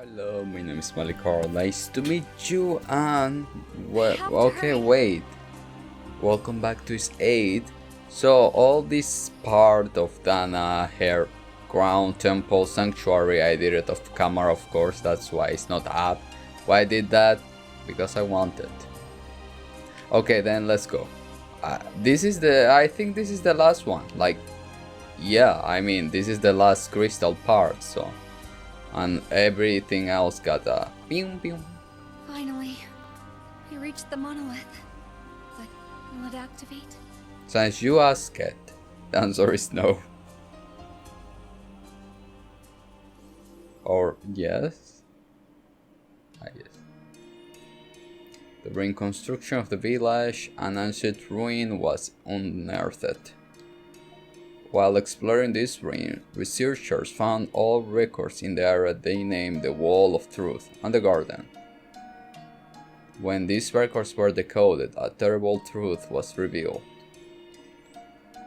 Hello, my name is Malikar. Nice to meet you. And well, have to okay, hurry. wait. Welcome back to his aid. So all this part of Dana Hair Ground Temple Sanctuary, I did it off camera, of course. That's why it's not up. Why I did that? Because I wanted. Okay, then let's go. I think this is the last one. Like, yeah, I mean, this is the last crystal part. So. And everything else got a pew pew. Finally, we reached the monolith. But will it activate? Since you asked it, the answer is no. Or yes? I guess. The reconstruction of the village, an ancient ruin, was unearthed. While exploring this ruin, researchers found old records in the area they named the Wall of Truth and the Garden. When these records were decoded, a terrible truth was revealed.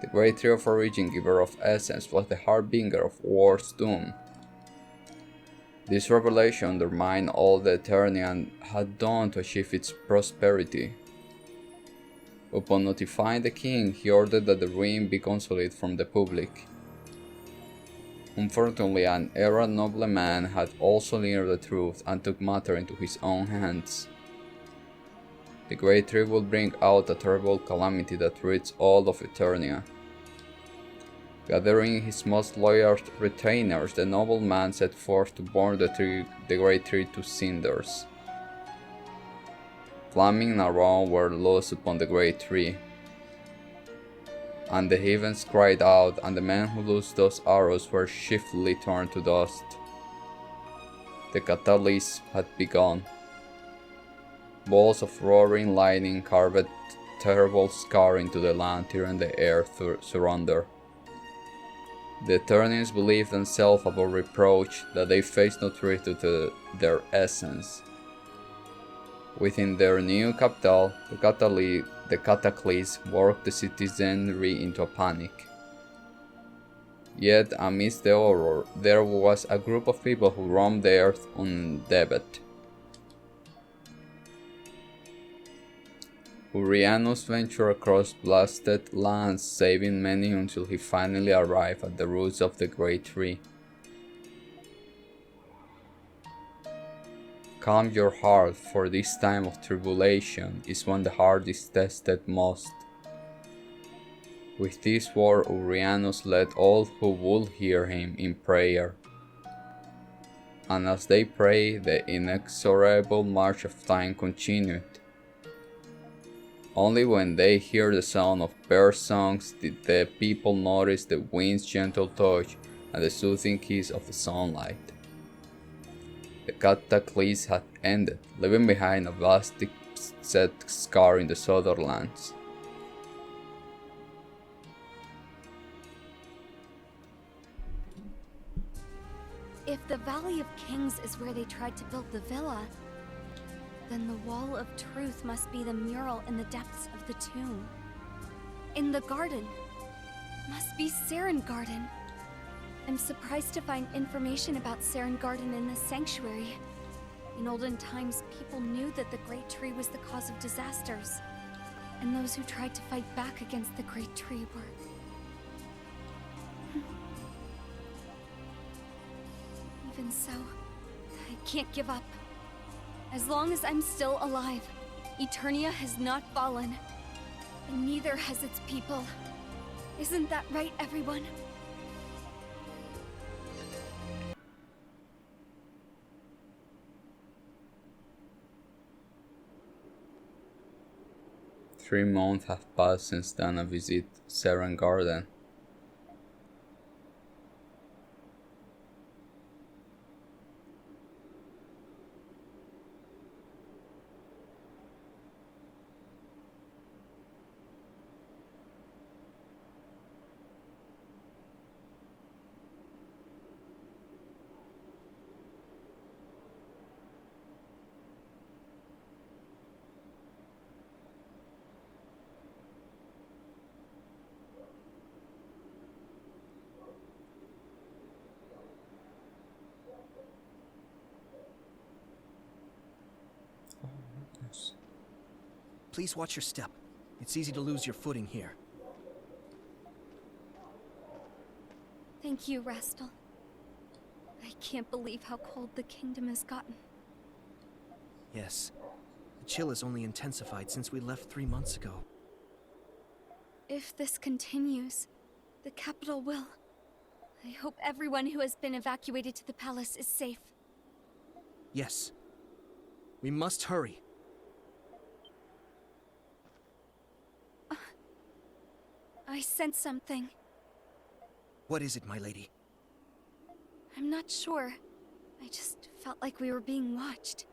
The Great Tree of Origin, Giver of Essence, was the harbinger of war's doom. This revelation undermined all the Eternian had done to achieve its prosperity. Upon notifying the king, he ordered that the ruin be concealed from the public. Unfortunately, an errant nobleman had also learned the truth and took matter into his own hands. The Great Tree will bring out a terrible calamity that rids all of Eternia. Gathering his most loyal retainers, the nobleman set forth to burn the Great Tree to cinders. Flaming arrows were loosed upon the Great Tree, and the heavens cried out, and the men who loosed those arrows were swiftly turned to dust. The catalyst had begun. Balls of roaring lightning carved terrible scar into the land, tearing the air asunder. The Eternians believed themselves above reproach, that they faced no threat to their essence. Within their new capital, the cataclysm worked the citizenry into a panic. Yet, amidst the horror, there was a group of people who roamed the earth undebted. Urianus ventured across blasted lands, saving many until he finally arrived at the roots of the Great Tree. Calm your heart, for this time of tribulation is when the heart is tested most. With this word, Urianus led all who would hear him in prayer. And as they prayed, the inexorable march of time continued. Only when they heard the sound of bird songs did the people notice the wind's gentle touch and the soothing kiss of the sunlight. The cataclysm had ended, leaving behind a vast set scar in the Sutherlands. If the Valley of Kings is where they tried to build the villa, then the Wall of Truth must be the mural in the depths of the tomb. In the garden must be Saren Garden. I'm surprised to find information about Saren Garden in this sanctuary. In olden times, people knew that the Great Tree was the cause of disasters, and those who tried to fight back against the Great Tree were... Even so, I can't give up. As long as I'm still alive, Eternia has not fallen, and neither has its people. Isn't that right, everyone? Three months have passed since Dana visited Saren Garden. Please watch your step. It's easy to lose your footing here. Thank you, Rastal. I can't believe how cold the kingdom has gotten. Yes. The chill has only intensified since we left 3 months ago. If this continues, the capital will. I hope everyone who has been evacuated to the palace is safe. Yes. We must hurry. I sense something. What is it, my lady? I'm not sure. I just felt like we were being watched.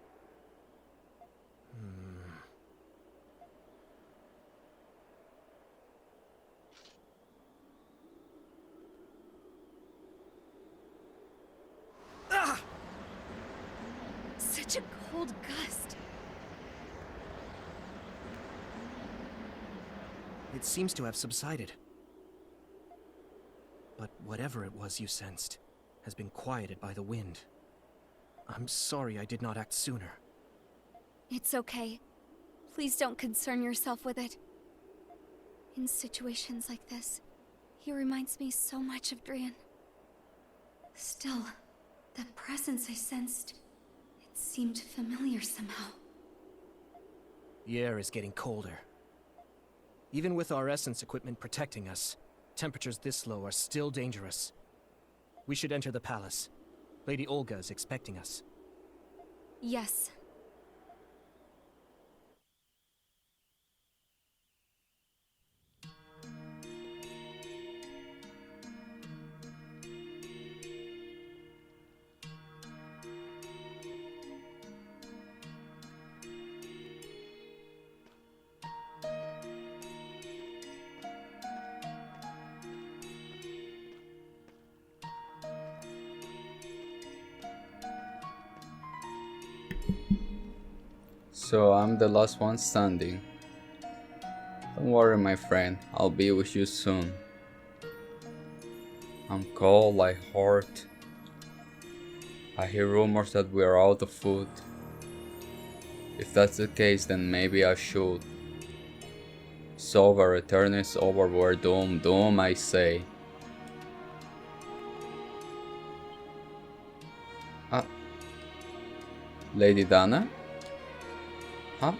Ah! Such a cold gust. It seems to have subsided. But whatever it was you sensed has been quieted by the wind. I'm sorry I did not act sooner. It's okay. Please don't concern yourself with it. In situations like this, he reminds me so much of Drian. Still, that presence I sensed, it seemed familiar somehow. The air is getting colder. Even with our essence equipment protecting us, temperatures this low are still dangerous. We should enter the palace. Lady Olga is expecting us. Yes. So I'm the last one standing. Don't worry, my friend, I'll be with you soon. I'm cold, I hurt. I hear rumors that we are out of food. If that's the case, then maybe I should. It's over, Eternity's over, we're doomed, doom I say. Lady Dana? Huh?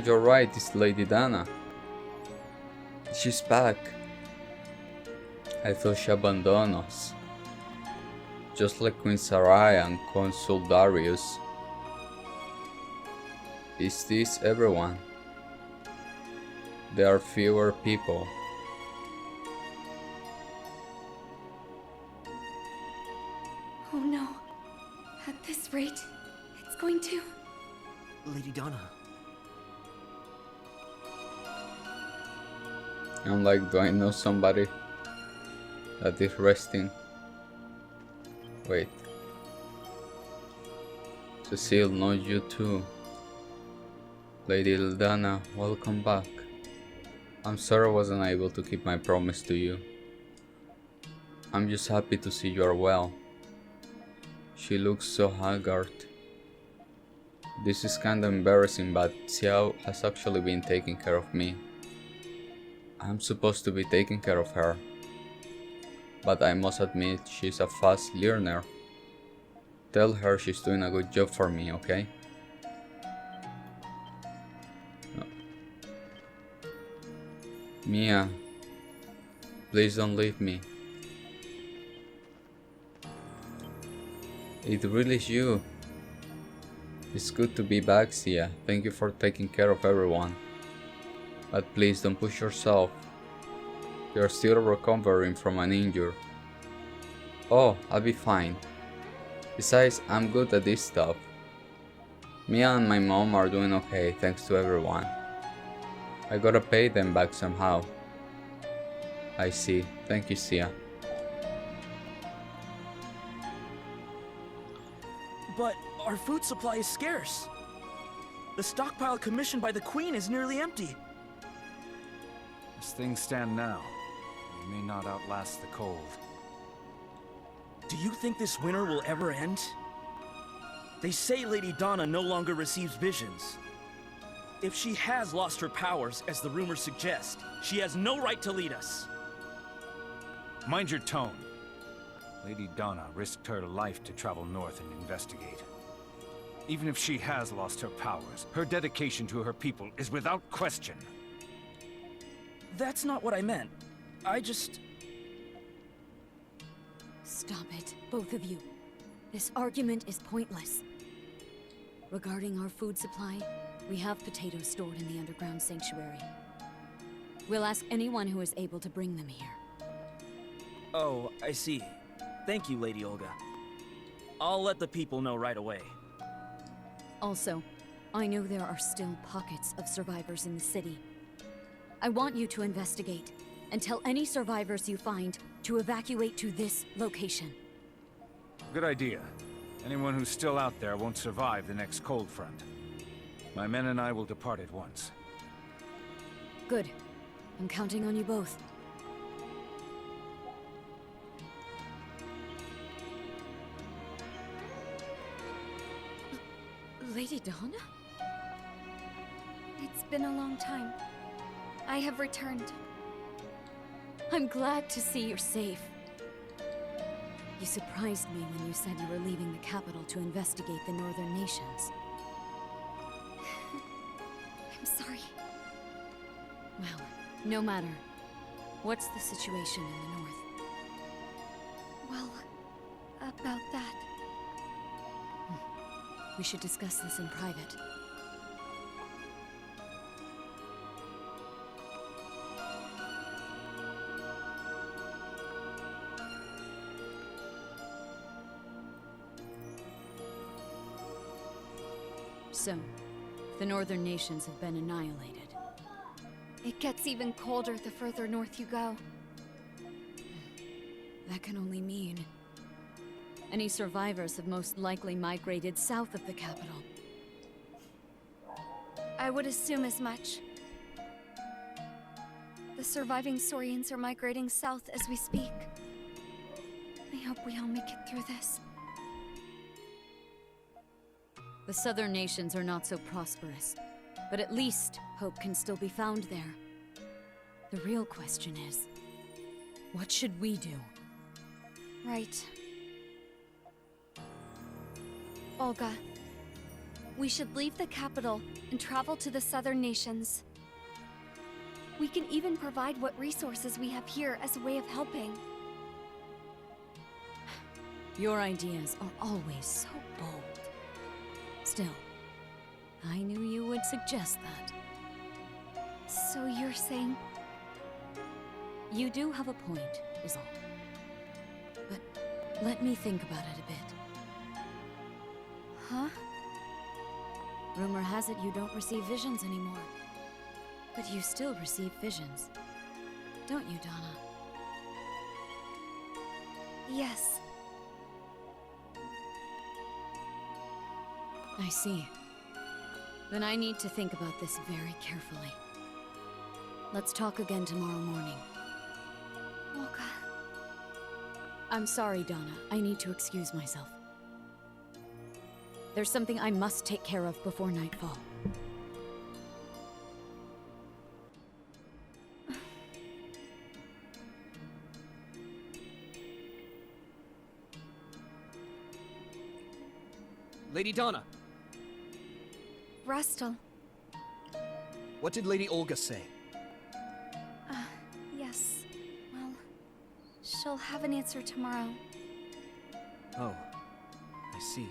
You're right, it's Lady Dana. She's back. I feel she abandoned us. Just like Queen Sarai and Consul Darius. Is this everyone? There are fewer people. Oh no. At this rate, it's going to... Lady Donna. I'm like, do I know somebody that is resting? Wait. Cecile, not you too. Lady Eldana, welcome back. I'm sorry I wasn't able to keep my promise to you. I'm just happy to see you are well. She looks so haggard. This is kinda embarrassing, but Xiao has actually been taking care of me. I'm supposed to be taking care of her. But I must admit, she's a fast learner. Tell her she's doing a good job for me, okay? No. Mia, please don't leave me. It really is you. It's good to be back, Sia. Thank you for taking care of everyone. But please don't push yourself. You're still recovering from an injury. Oh, I'll be fine. Besides, I'm good at this stuff. Mia and my mom are doing okay, thanks to everyone. I gotta pay them back somehow. I see. Thank you, Sia. But our food supply is scarce. The stockpile commissioned by the Queen is nearly empty. As things stand now, we may not outlast the cold. Do you think this winter will ever end? They say Lady Donna no longer receives visions. If she has lost her powers, as the rumors suggest, she has no right to lead us. Mind your tone. Lady Donna risked her life to travel north and investigate. Even if she has lost her powers, her dedication to her people is without question. That's not what I meant. I just... Stop it, both of you. This argument is pointless. Regarding our food supply, we have potatoes stored in the underground sanctuary. We'll ask anyone who is able to bring them here. Oh, I see. Thank you, Lady Olga. I'll let the people know right away. Also, I know there are still pockets of survivors in the city. I want you to investigate, and tell any survivors you find to evacuate to this location. Good idea. Anyone who's still out there won't survive the next cold front. My men and I will depart at once. Good. I'm counting on you both. Lady Donna? It's been a long time. I have returned. I'm glad to see you're safe. You surprised me when you said you were leaving the capital to investigate the northern nations. I'm sorry. Well, no matter. What's the situation in the north? Well, about that. We should discuss this in private. So, the northern nations have been annihilated. It gets even colder the further north you go. That can only mean any survivors have most likely migrated south of the capital. I would assume as much. The surviving Saurians are migrating south as we speak. I hope we all make it through this. The southern nations are not so prosperous, but at least hope can still be found there. The real question is, what should we do? Right. Olga, we should leave the capital and travel to the southern nations. We can even provide what resources we have here as a way of helping. Your ideas are always so bold. Still, I knew you would suggest that. So you're saying... You do have a point, is all. But let me think about it a bit. Huh? Rumor has it you don't receive visions anymore. But you still receive visions. Don't you, Donna? Yes. I see. Then I need to think about this very carefully. Let's talk again tomorrow morning. Olga. I'm sorry, Donna. I need to excuse myself. There's something I must take care of before nightfall. Lady Donna, Rustle. what did Lady Olga say? Yes. Well, she'll have an answer tomorrow. Oh, I see.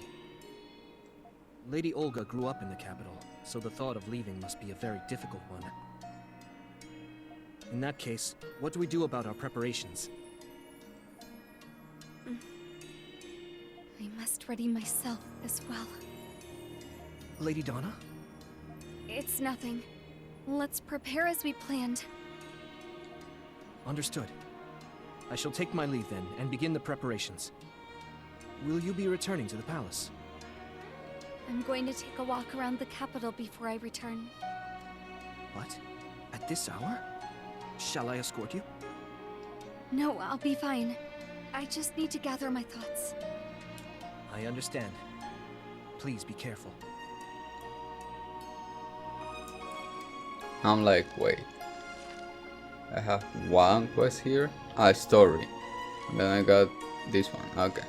Lady Olga grew up in the capital, so the thought of leaving must be a very difficult one. In that case, what do we do about our preparations? I must ready myself as well. Lady Donna? It's nothing. Let's prepare as we planned. Understood. I shall take my leave then, and begin the preparations. Will you be returning to the palace? I'm going to take a walk around the capital before I return. What? At this hour? Shall I escort you? No, I'll be fine. I just need to gather my thoughts. I understand. Please be careful. I'm like, wait. I have one quest here? Ah, story. And then I got this one. Okay.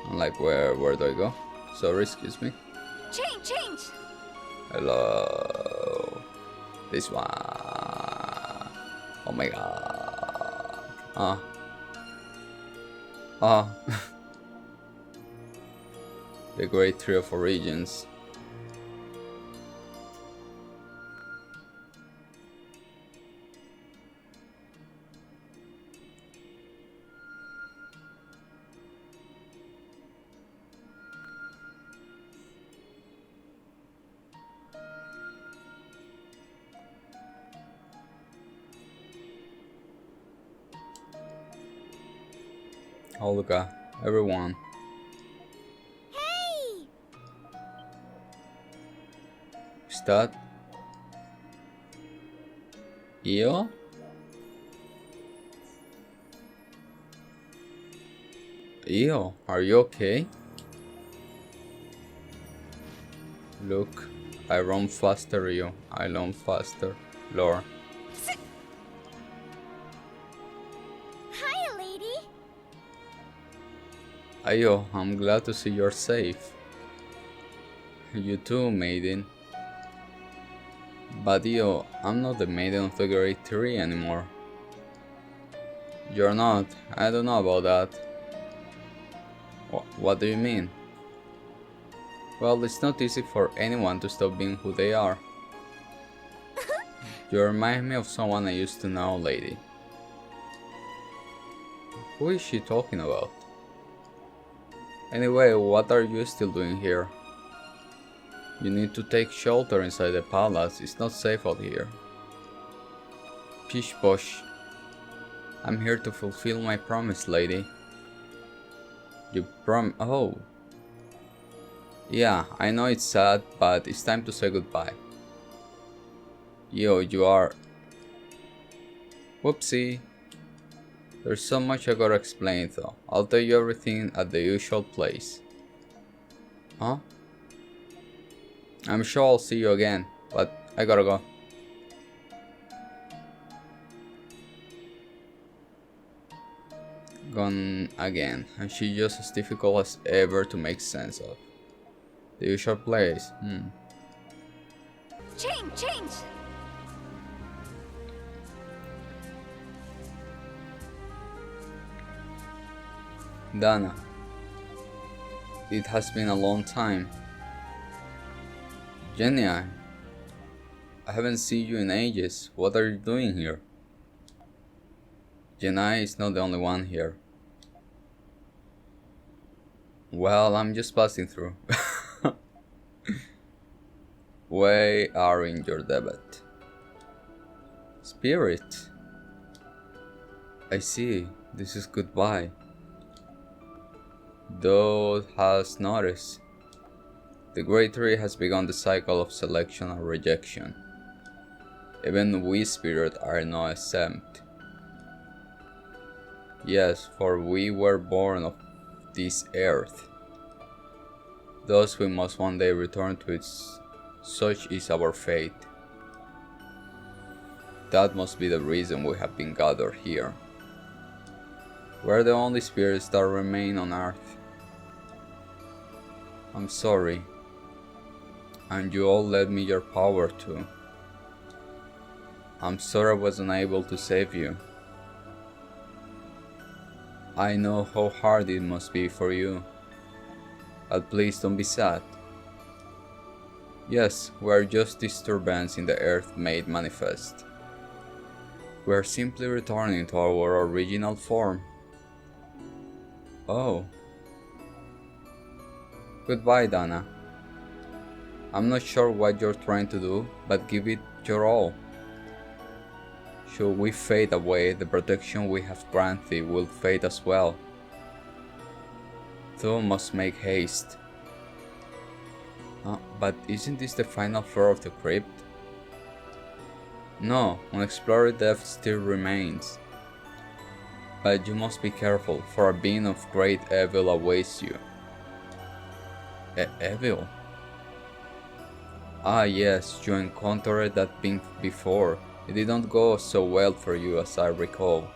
I'm like, where do I go? Sorry, excuse me. Change! Hello. This one. Oh my god. The Great Tree of Origins. Olga, everyone. Hey! Is that Io? Io, are you okay? Look, I run faster, Io. I run faster. Lore. Hi, lady! Io, I'm glad to see you're safe. You too, Maiden. But Io, I'm not the Maiden of the Great Tree anymore. You're not. I don't know about that. What do you mean? Well, it's not easy for anyone to stop being who they are. You remind me of someone I used to know, lady. Who is she talking about? Anyway, what are you still doing here? You need to take shelter inside the palace. It's not safe out here. Pish posh. I'm here to fulfill my promise, lady. You oh. Yeah, I know it's sad, but it's time to say goodbye. Yo, you are... Whoopsie. There's so much I gotta explain though. I'll tell you everything at the usual place. Huh? I'm sure I'll see you again, but I gotta go. Gone again, and she's just as difficult as ever to make sense of. The usual place, Change! Dana. It has been a long time. Jenny, I haven't seen you in ages. What are you doing here? Jenny is not the only one here. Well, I'm just passing through. We are in your debit. Spirit. I see. This is goodbye. Thou hast noticed. The Great Tree has begun the cycle of selection and rejection. Even we spirits are not exempt. Yes, for we were born of this earth. Thus we must one day return to its. Such is our fate. That must be the reason we have been gathered here. We're the only spirits that remain on earth. I'm sorry. And you all lent me your power too. I'm sorry I was unable to save you. I know how hard it must be for you. But please don't be sad. Yes, we are just disturbance in the earth made manifest. We are simply returning to our original form. Oh. Goodbye, Dana. I'm not sure what you're trying to do, but give it your all. Should we fade away, the protection we have granted will fade as well. Thou must make haste. But isn't this the final floor of the crypt? No, unexplored depth still remains. But you must be careful, for a being of great evil awaits you. Evil? Ah yes, you encountered that being before. It didn't go so well for you as I recall.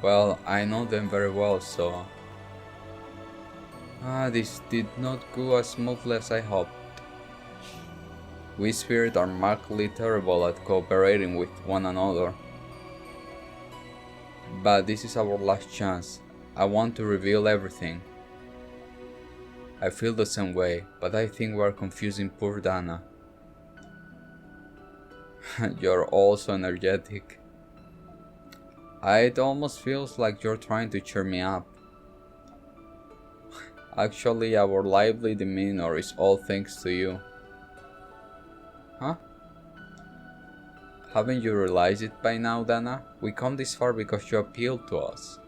Well, I know them very well, so... this did not go as smoothly as I hoped. We spirits are markedly terrible at cooperating with one another. But this is our last chance. I want to reveal everything. I feel the same way, but I think we are confusing poor Dana. You're also energetic. It almost feels like you're trying to cheer me up. Actually, our lively demeanor is all thanks to you. Huh? Haven't you realized it by now, Dana? We come this far because you appealed to us.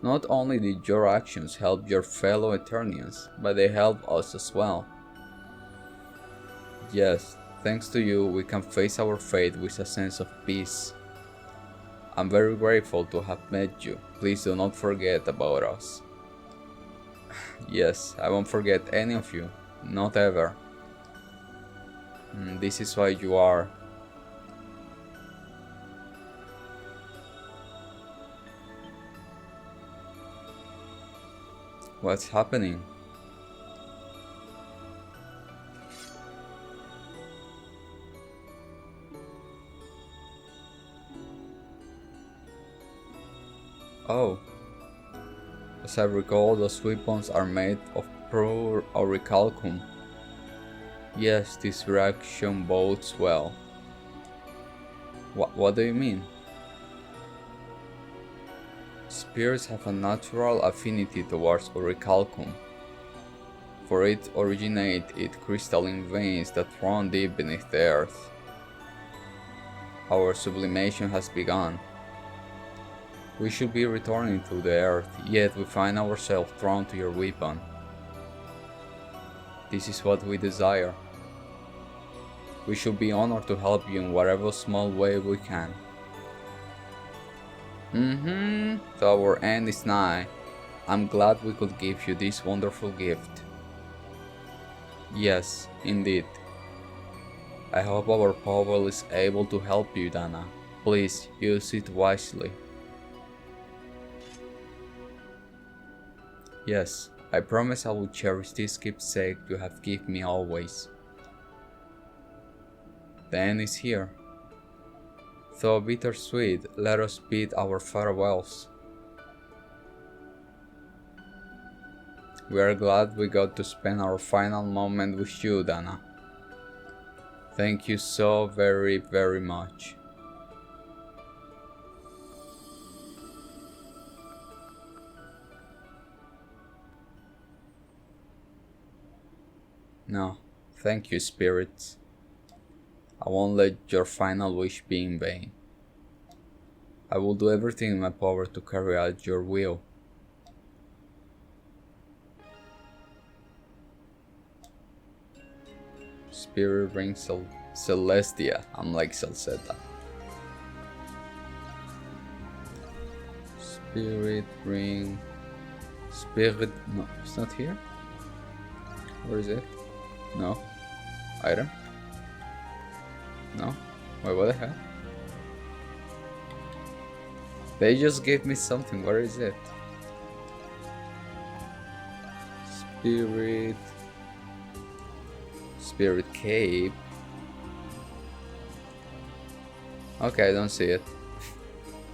Not only did your actions help your fellow Eternians, but they help us as well. Yes, thanks to you, we can face our fate with a sense of peace. I'm very grateful to have met you. Please do not forget about us. Yes, I won't forget any of you. Not ever. This is why you are. What's happening? Oh. As I recall, those weapons are made of pure orichalcum. Yes, this reaction bodes well. What do you mean? Spirits have a natural affinity towards orichalcum, for it originates in crystalline veins that run deep beneath the earth. Our sublimation has begun. We should be returning to the earth, yet we find ourselves drawn to your weapon. This is what we desire. We should be honored to help you in whatever small way we can. So our end is nigh. I'm glad we could give you this wonderful gift. Yes, indeed. I hope our power is able to help you, Dana. Please use it wisely. Yes, I promise I will cherish this keepsake you have given me always. The end is here. Though bittersweet, let us bid our farewells. We are glad we got to spend our final moment with you, Dana. Thank you so very, very much. No, thank you, spirits. I won't let your final wish be in vain. I will do everything in my power to carry out your will. Spirit ring Celestia. I'm like Salsetta. Spirit ring. Spirit. No, it's not here. Where is it? No. Item? No? Wait, what the hell? They just gave me something. Where is it? Spirit. Spirit cape. Okay, I don't see it.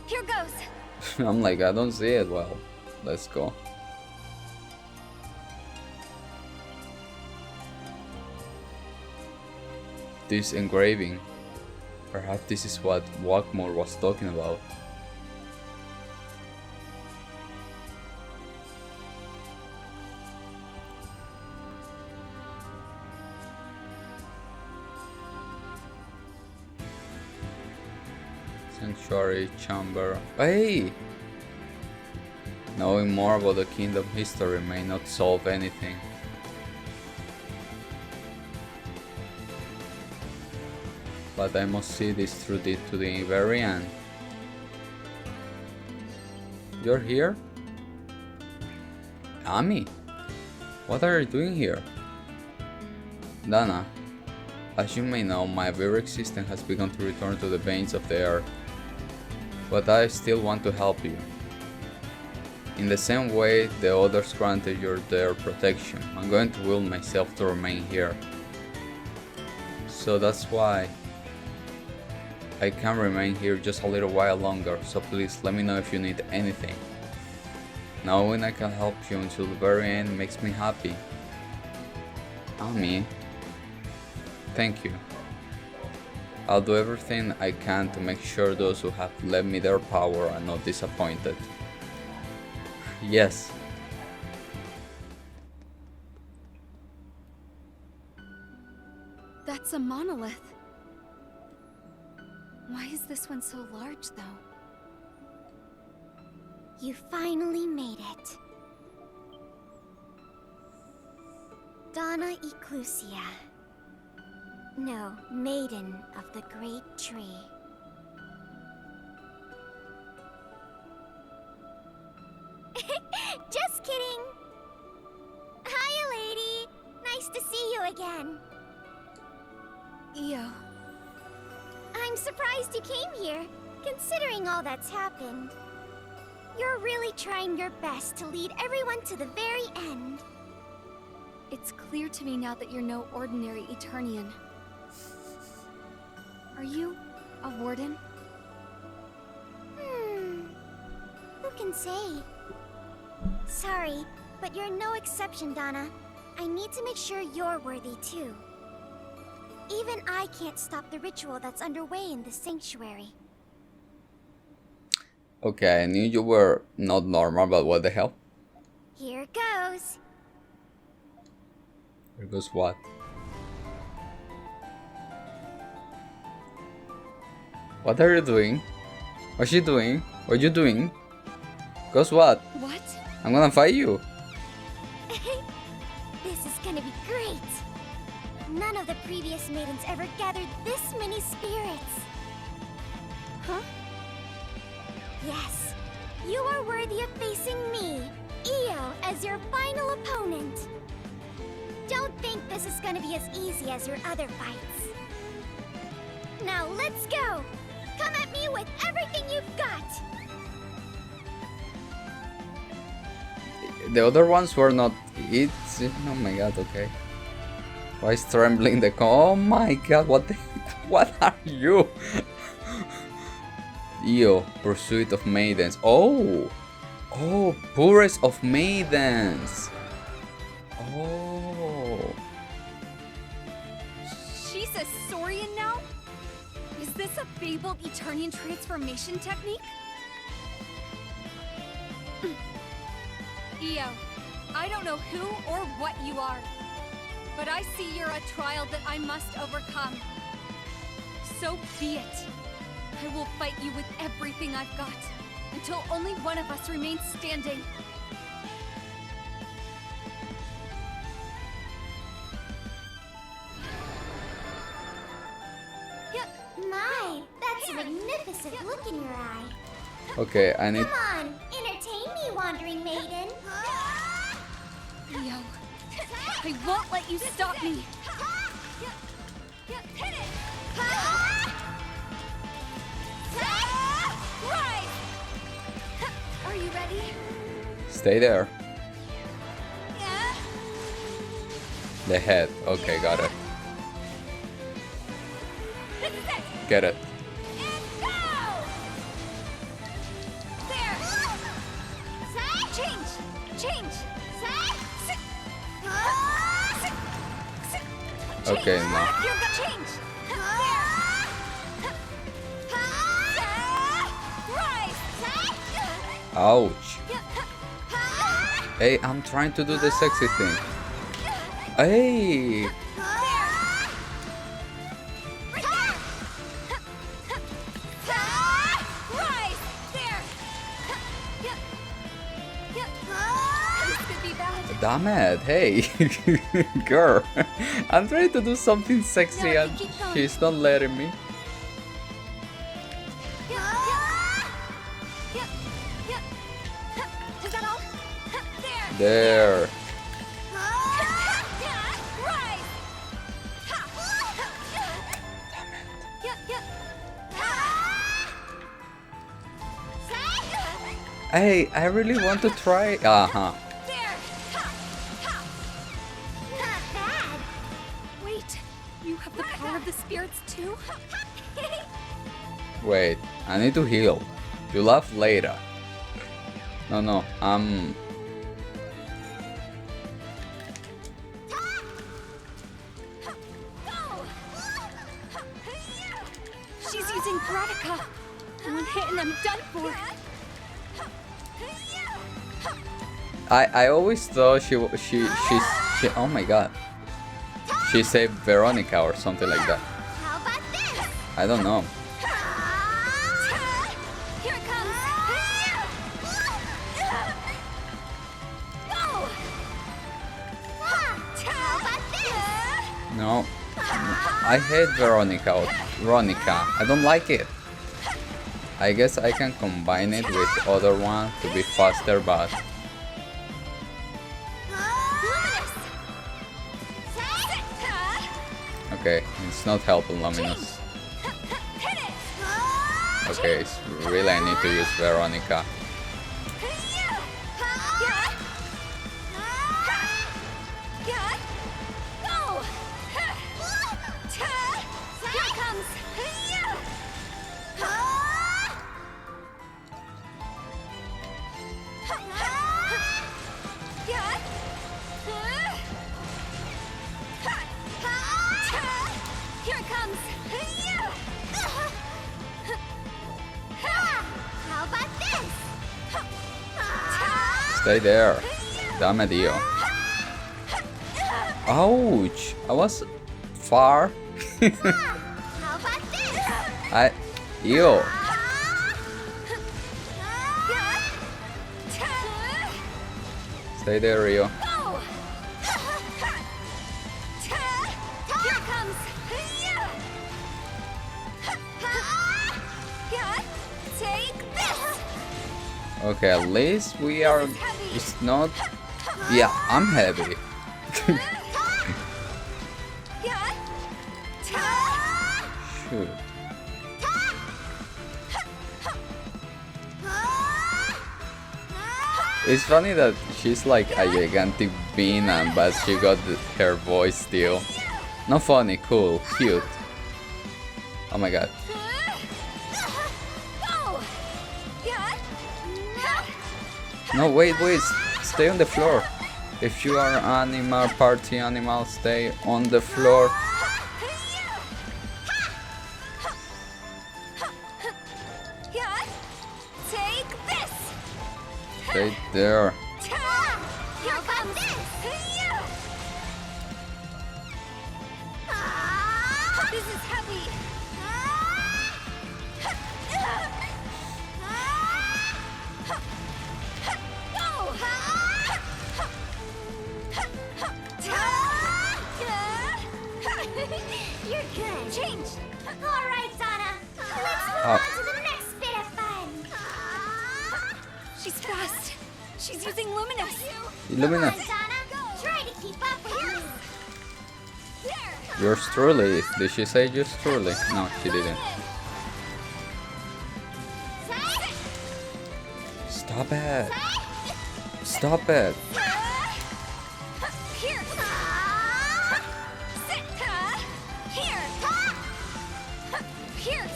Here goes. I'm like, I don't see it. Well, let's go. This engraving. Perhaps this is what Walkmore was talking about. Sanctuary chamber. Hey! Knowing more about the kingdom history may not solve anything. But I must see this through to the very end. You're here? Ami? What are you doing here? Dana, as you may know, my very existence has begun to return to the veins of the earth. But I still want to help you. In the same way the others granted you their protection, I'm going to will myself to remain here. So that's why I can remain here just a little while longer, so please let me know if you need anything. Knowing I can help you until the very end makes me happy. Ami, thank you. I'll do everything I can to make sure those who have lent me their power are not disappointed. Yes. That's a monolith. Why is this one so large, though? You finally made it. Donna Eclusia. No, Maiden of the Great Tree. Just kidding! Hiya, lady! Nice to see you again. Io. I'm surprised you came here, considering all that's happened. You're really trying your best to lead everyone to the very end. It's clear to me now that you're no ordinary Eternian. Are you a warden? Who can say? Sorry, but you're no exception, Donna. I need to make sure you're worthy too. Even I can't stop the ritual that's underway in the sanctuary. Okay, I knew you were not normal, but what the hell? Here goes. Here goes what? What are you doing? What's she doing? What are you doing? Goes what? What? I'm gonna fight you. This is gonna be great. None of the previous maidens ever gathered this many spirits. Huh? Yes, you are worthy of facing me, Io, as your final opponent. Don't think this is gonna be as easy as your other fights. Now let's go! Come at me with everything you've got! The other ones were not. It's. Oh my god, okay. Why is trembling the Oh my god, what the. What are you? Io, Pursuit of Maidens. Oh! Oh, Purest of Maidens. Oh. She's a Saurian now? Is this a fabled Eternian transformation technique? Io, I don't know who or what you are, but I see you're a trial that I must overcome. So be it. I will fight you with everything I've got, until only one of us remains standing. My, that's a magnificent look in your eye. Okay, I need. Come on, entertain me, wandering maiden. Io, I won't let you stop me. Hit it! Rise! Are you ready? Stay there. The head. Okay, got it. This is it! Get it. And go! There! Change! Change! Okay, now. You've got change! Rise! Ouch. Hey, I'm trying to do the sexy thing. Hey! Rise! There! This could be bad. Damn it, hey! Girl, I'm trying to do something sexy and she's not letting me. Is that all? There! There. Hey, I really want to try. Uh-huh. There! Not bad. Wait, you have the power of the spirits too? Wait, I need to heal. You laugh later. No, She's using Veronica. One hit and I'm done for. I always thought she oh my god. She saved Veronica or something like that. How about this? I don't know. Here it comes. Go! How about this? No. I hate Veronica. I don't like it. I guess I can combine it with other one to be faster, but okay, it's not helping Luminous. Okay, it's really I need to use Veronica. Here it comes! How about this? Stay there. Damn it, Io. Ouch! I was far. How about this? Io. Stay there, Rio. Here it comes! Take this! Okay, at least we are. It's not. Yeah, I'm heavy. Shoot. It's funny that she's like a gigantic bean, but she got her voice still. Not funny, cool, cute. Oh my god. No, wait, stay on the floor. If you are animal, party animal, stay on the floor. Take this! Stay there. How about this? This is heavy! You're good. Change! All right, Donna. Let's move on to the next bit of fun. She's fast! She's using Luminous! Illumina. Come on, Donna. Try to keep up with us. There! Yours truly. Did she say yours truly? No, she didn't. Stop it. Stop it. Here! Sit! Here! Here!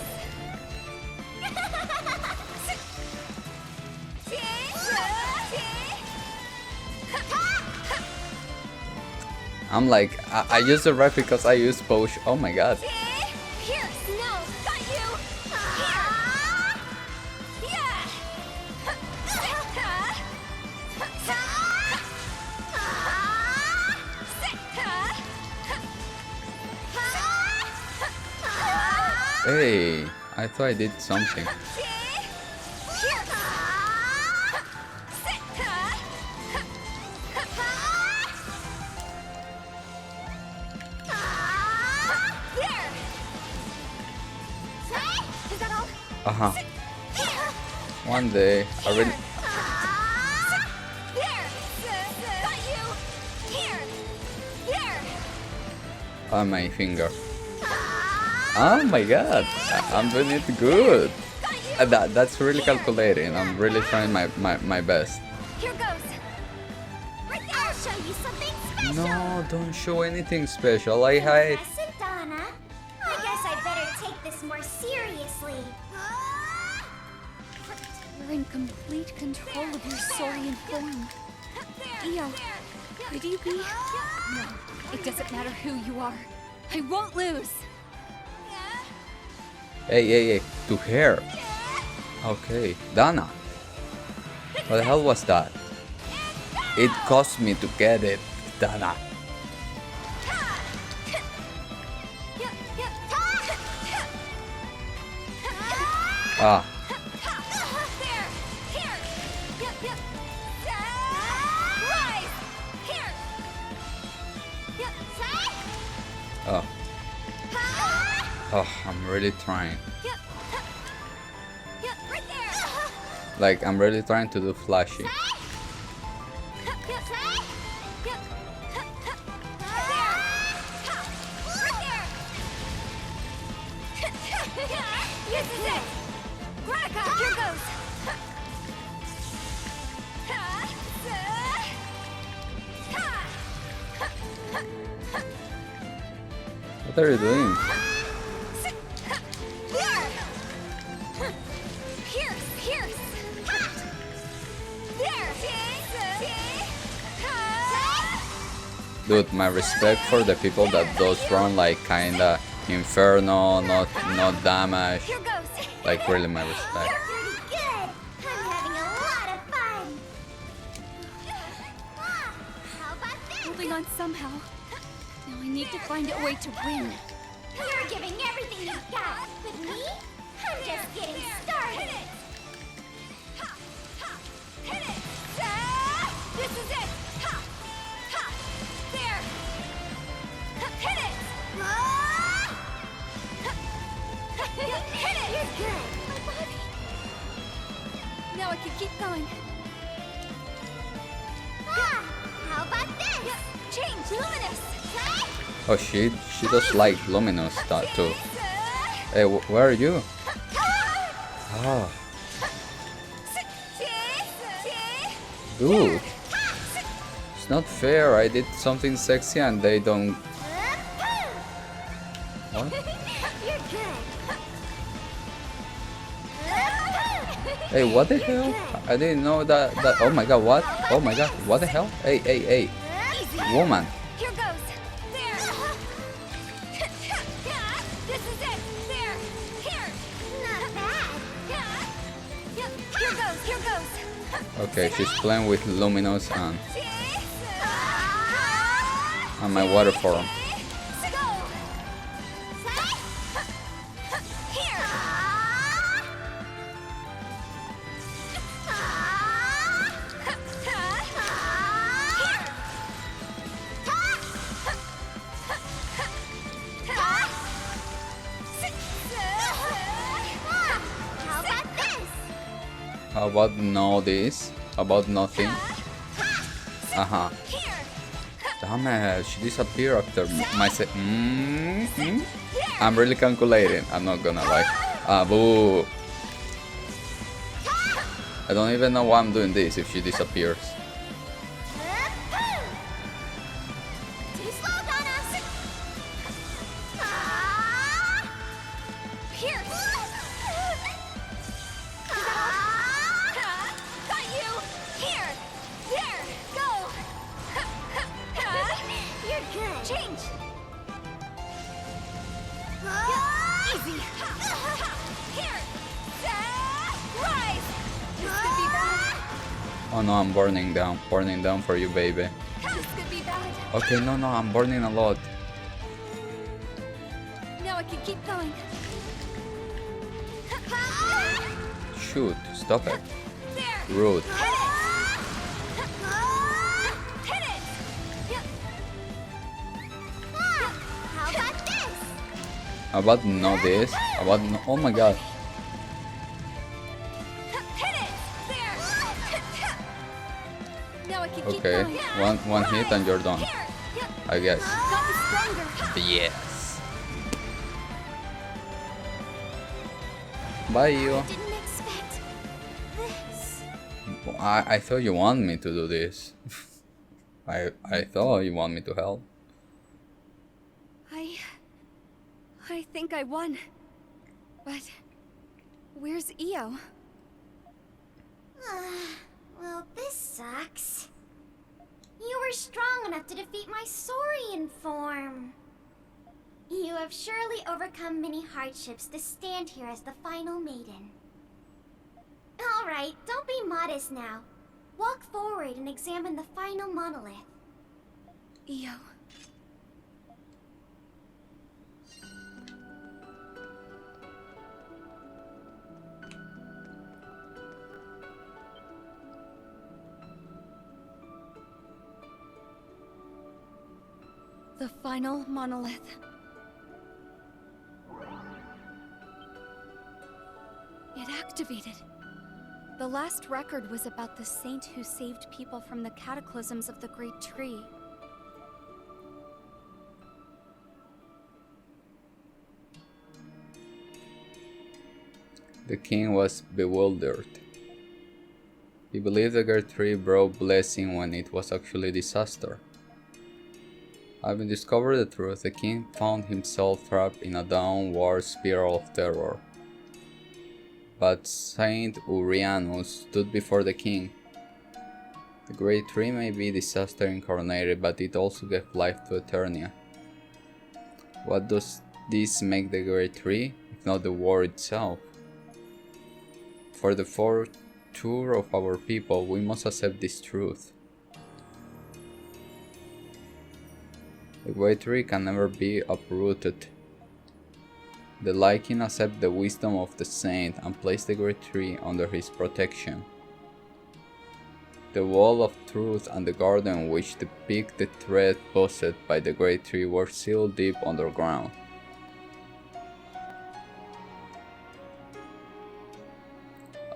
I'm like, I use the right because I use potion. Oh my god. Here! No! Got you! Here! Yeah! Hey, I thought I did something. Uh-huh. One day, I really... Oh, my finger. Oh my god, I'm doing it good. Got you! That's really calculating. I'm really trying my best. Here goes. Right there. I'll show you something special. No, don't show anything special. I hide. Listen, Donna. I guess I'd better take this more seriously. You're in complete control of your saurian form. Io, could you be? No, it doesn't matter who you are. I won't lose. Hey, to her. Okay, Donna. What the hell was that? It cost me to get it, Donna. Ah. Oh. Oh, I'm really trying. Like, I'm really trying to do flashy. What are you doing? Dude, my respect for the people that does run like kinda inferno, not damage. Like really my respect. Pretty good. I'm having a lot of fun. How about this? Holding on somehow. Now I need to find a way to win. You're giving everything you've got. With me, I'm just getting started. This is it! There! Hit it! Hit it! You're good. My body! Now I can keep going. How about this? Change! Luminous! Oh, she does like luminous that too. Hey, where are you? Oh, dude. It's not fair. I did something sexy and they don't. What? You're good. Hey, what the hell? I didn't know that. Oh my god, what? Oh my god, what the hell? Hey, woman. Here goes! There! This is it! There! Here! Not bad. Here goes! Okay, she's playing with luminous and my water form. How about no this? How about nothing? Damn it, she disappeared after my I'm really calculating, I'm not gonna lie. Boo! I don't even know why I'm doing this if she disappears. Too slow, Donna. Here! Got you! Here! There! Go! You're good. Change! Easy! Here! Rise! This could be bad. Oh no, I'm burning down for you, baby. This could be bad. Okay, no, I'm burning a lot. Now I can keep going. Shoot, stop it. There! Rude. Hit it! How about this? How about no this? How about no, oh my god. Hit it! There! Now I can keep Okay, going. one hit and you're done, Here! I guess. Got me stronger. Yes. Bye you. Didn't expect I thought you want me to do this. I thought you want me to help. I think I won. But where's Io? Well, this sucks. You were strong enough to defeat my Saurian form. You have surely overcome many hardships to stand here as the final maiden. Alright, don't be modest now. Walk forward and examine the final monolith. Io. The final monolith. It activated. The last record was about the saint who saved people from the cataclysms of the Great Tree. The king was bewildered. He believed the Great Tree brought blessing when it was actually disaster. Having discovered the truth, the king found himself trapped in a downward spiral of terror. But Saint Urianus stood before the king. The Great Tree may be disaster incarnated, but it also gave life to Eternia. What does this make the Great Tree, if not the war itself? For the future of our people, we must accept this truth. The Great Tree can never be uprooted. The Lycan accept the wisdom of the saint and place the Great Tree under his protection. The wall of truth and the garden which depict the threat posed by the Great Tree were sealed deep underground.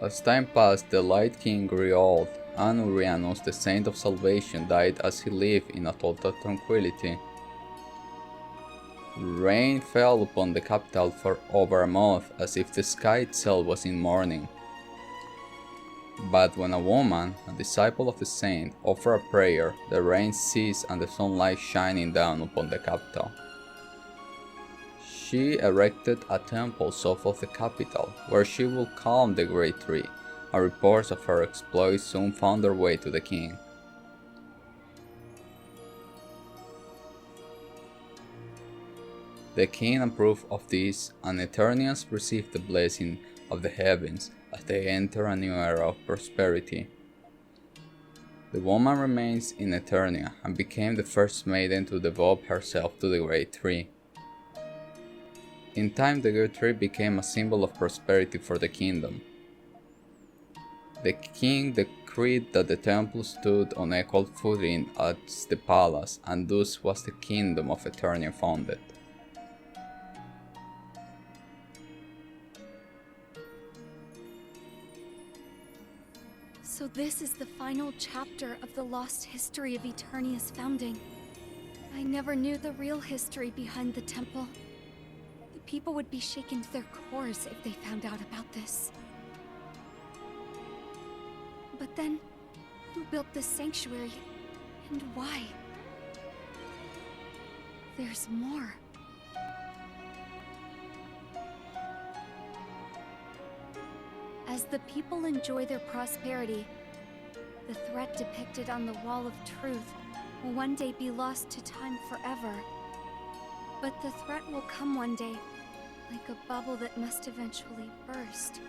As time passed, the Light King grew old, and Urianus, the Saint of Salvation, died as he lived in a total tranquility. Rain fell upon the capital for over a month, as if the sky itself was in mourning. But when a woman, a disciple of the saint, offered a prayer, the rain ceased and the sunlight shining down upon the capital. She erected a temple south of the capital, where she would calm the Great Tree, and reports of her exploits soon found their way to the king. The king approved of this, and Eternians received the blessing of the heavens as they enter a new era of prosperity. The woman remains in Eternia and became the first maiden to devote herself to the Great Tree. In time, the Great Tree became a symbol of prosperity for the kingdom. The king decreed that the temple stood on equal footing as the palace, and thus was the kingdom of Eternia founded. So this is the final chapter of the lost history of Eternia's founding. I never knew the real history behind the temple. The people would be shaken to their cores if they found out about this. But then, who built this sanctuary, and why? There's more. As the people enjoy their prosperity, the threat depicted on the Wall of Truth will one day be lost to time forever. But the threat will come one day, like a bubble that must eventually burst.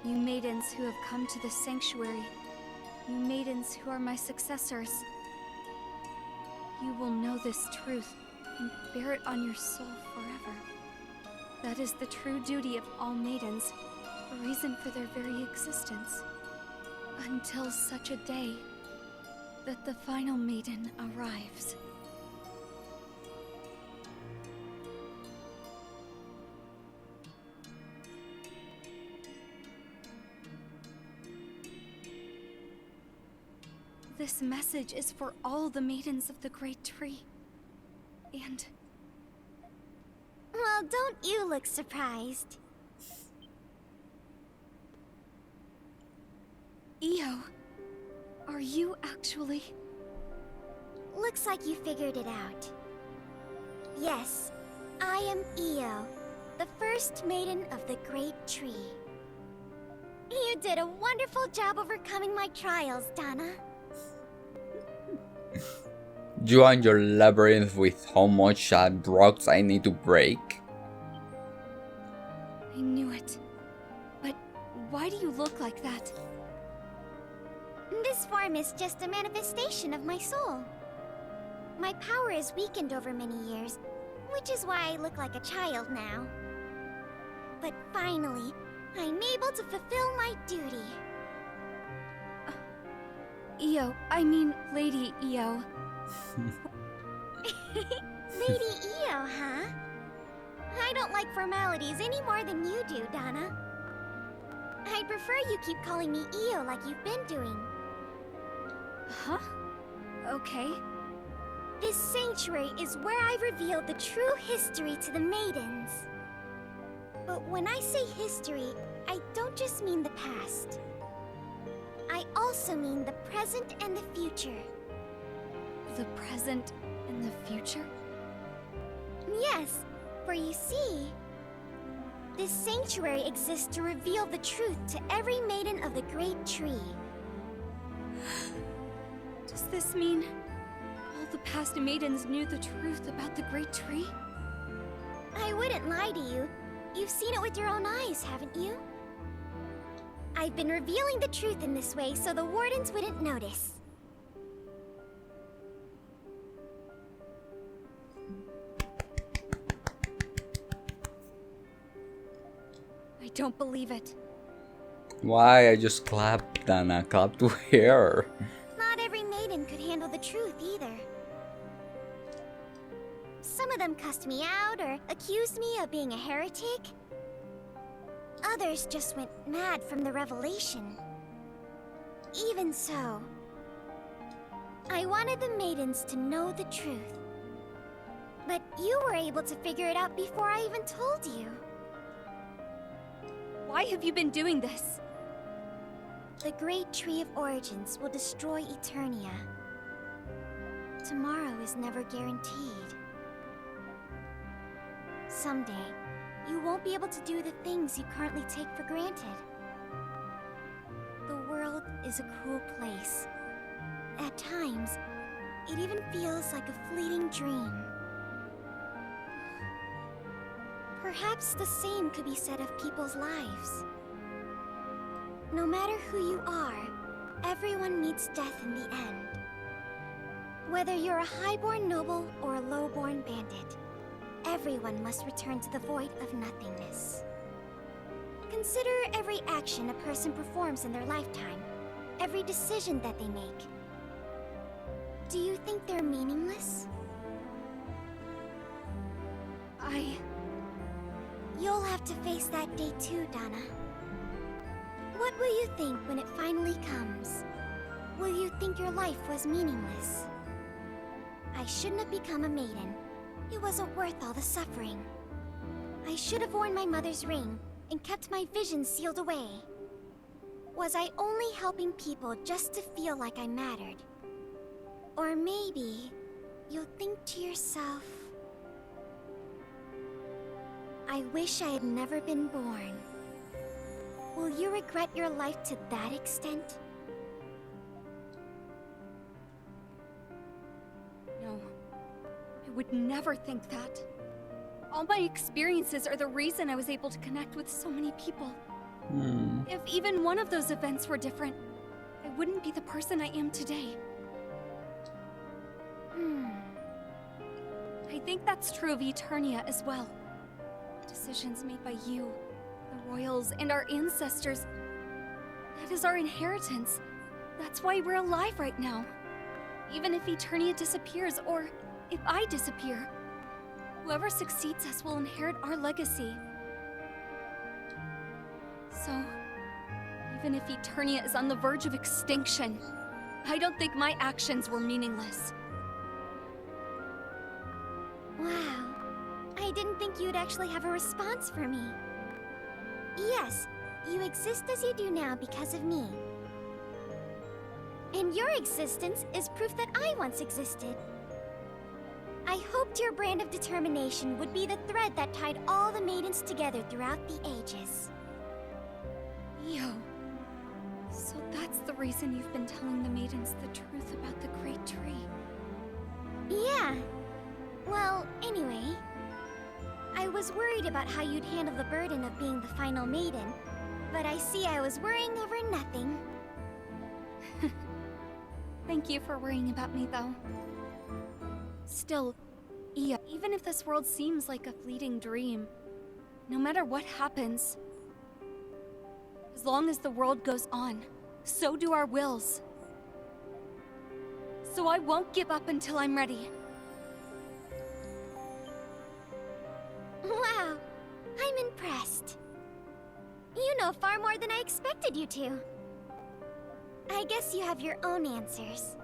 You maidens who have come to the sanctuary, you maidens who are my successors, you will know this truth and bear it on your soul forever. That is the true duty of all maidens, a reason for their very existence. Until such a day that the final maiden arrives. This message is for all the maidens of the Great Tree. And... Well, don't you look surprised? Io, are you actually... Looks like you figured it out. Yes, I am Io, the first maiden of the Great Tree. You did a wonderful job overcoming my trials, Donna. Join your labyrinth with how much rocks I need to break. I knew it. But why do you look like that? This form is just a manifestation of my soul. My power is weakened over many years, which is why I look like a child now. But finally, I'm able to fulfill my duty. Io, I mean Lady Io. Lady Io, huh? I don't like formalities any more than you do, Donna. I'd prefer you keep calling me Io like you've been doing. Huh? Okay. This sanctuary is where I revealed the true history to the maidens. But when I say history, I don't just mean the past. I also mean the present and the future. The present and the future? Yes, for you see, this sanctuary exists to reveal the truth to every maiden of the Great Tree. Does this mean all the past maidens knew the truth about the Great Tree? I wouldn't lie to you. You've seen it with your own eyes, haven't you? I've been revealing the truth in this way so the wardens wouldn't notice. I don't believe it. Why? I just clapped, Dana. Clap to her. Not every maiden could handle the truth either. Some of them cussed me out or accused me of being a heretic. Others just went mad from the revelation. Even so, I wanted the maidens to know the truth. But you were able to figure it out before I even told you. Why have you been doing this? The Great Tree of Origins will destroy Eternia. Tomorrow is never guaranteed. Someday, you won't be able to do the things you currently take for granted. The world is a cruel place. At times, it even feels like a fleeting dream. Perhaps the same could be said of people's lives. No matter who you are, everyone meets death in the end. Whether you're a highborn noble or a lowborn bandit, everyone must return to the void of nothingness. Consider every action a person performs in their lifetime, every decision that they make. Do you think they're meaningless? You'll have to face that day too, Donna. What will you think when it finally comes? Will you think your life was meaningless? I shouldn't have become a maiden. It wasn't worth all the suffering. I should have worn my mother's ring and kept my vision sealed away. Was I only helping people just to feel like I mattered? Or maybe you'll think to yourself, I wish I had never been born. Will you regret your life to that extent? No. I would never think that. All my experiences are the reason I was able to connect with so many people. If even one of those events were different, I wouldn't be the person I am today. I think that's true of Eternia as well. Decisions made by you, the royals, and our ancestors. That is our inheritance. That's why we're alive right now. Even if Eternia disappears, or if I disappear, whoever succeeds us will inherit our legacy. So, even if Eternia is on the verge of extinction, I don't think my actions were meaningless. Wow. I didn't think you'd actually have a response for me. Yes, you exist as you do now because of me. And your existence is proof that I once existed. I hoped your brand of determination would be the thread that tied all the maidens together throughout the ages. Yo. So that's the reason you've been telling the maidens the truth about the Great Tree. Yeah. Well, anyway, I was worried about how you'd handle the burden of being the final maiden, but I see I was worrying over nothing. Thank you for worrying about me, though. Still, Ia, even if this world seems like a fleeting dream, no matter what happens, as long as the world goes on, so do our wills. So I won't give up until I'm ready. Wow, I'm impressed. You know far more than I expected you to. I guess you have your own answers.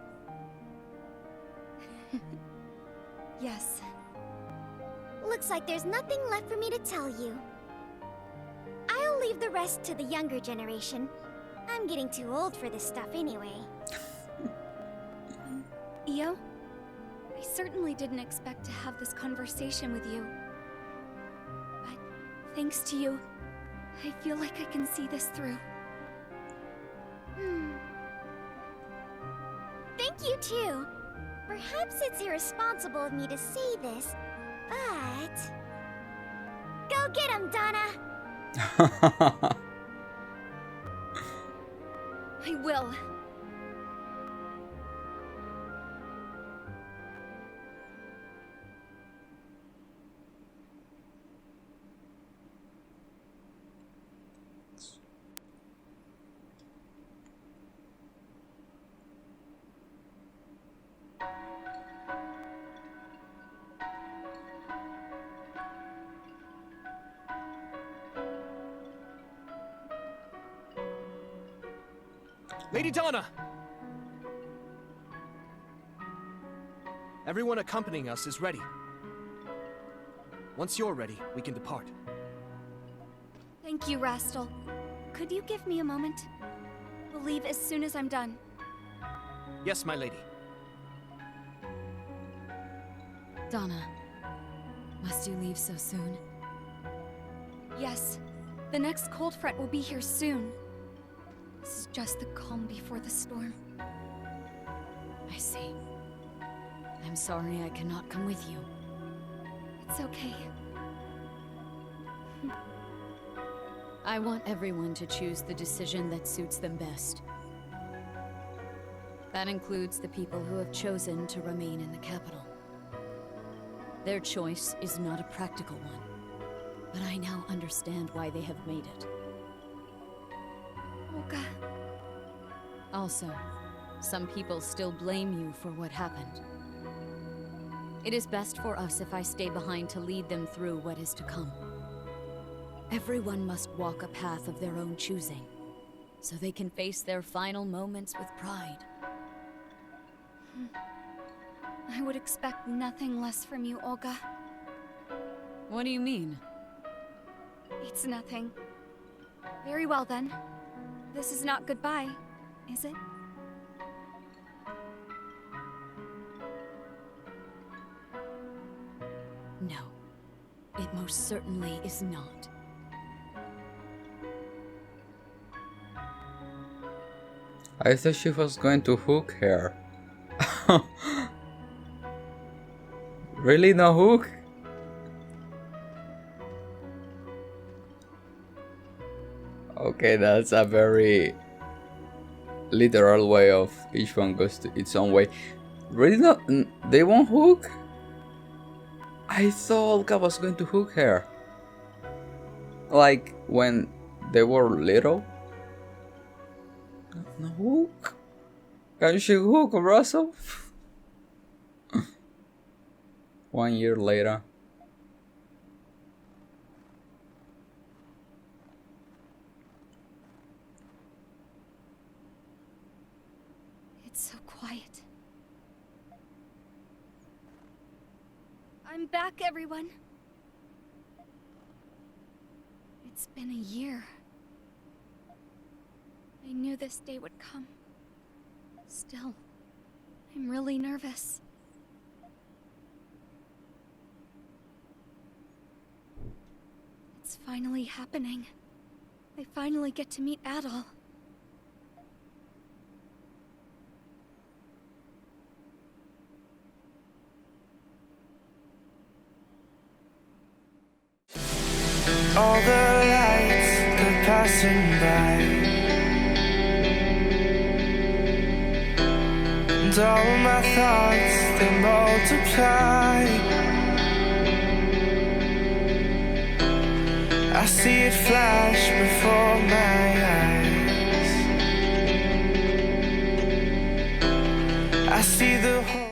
Yes. Looks like there's nothing left for me to tell you. I'll leave the rest to the younger generation. I'm getting too old for this stuff anyway. Io, I certainly didn't expect to have this conversation with you. But thanks to you, I feel like I can see this through. Thank you too. Perhaps it's irresponsible of me to say this, but... Go get him, Donna! I will. Lady Donna! Everyone accompanying us is ready. Once you're ready, we can depart. Thank you, Rastal. Could you give me a moment? We'll leave as soon as I'm done. Yes, my lady. Donna, must you leave so soon? Yes. The next cold front will be here soon. This is just the calm before the storm. I see. I'm sorry I cannot come with you. It's okay. I want everyone to choose the decision that suits them best. That includes the people who have chosen to remain in the capital. Their choice is not a practical one, but I now understand why they have made it. Olga. Also, some people still blame you for what happened. It is best for us if I stay behind to lead them through what is to come. Everyone must walk a path of their own choosing, so they can face their final moments with pride. I would expect nothing less from you, Olga. What do you mean? It's nothing. Very well, then. This is not goodbye, is it? No. It most certainly is not. I thought she was going to hook her. Really, no hook? Okay, that's a very literal way of each one goes to its own way. Really not? They won't hook? I thought Olga was going to hook her. Like when they were little? No hook? Can she hook Russell? 1 year later. It's so quiet. I'm back, everyone. It's been a year. I knew this day would come. Still, I'm really nervous. It's finally happening. I finally get to meet Adol. All the lights, they're passing by, and all my thoughts, they multiply. I see it flash before my eyes. I see the whole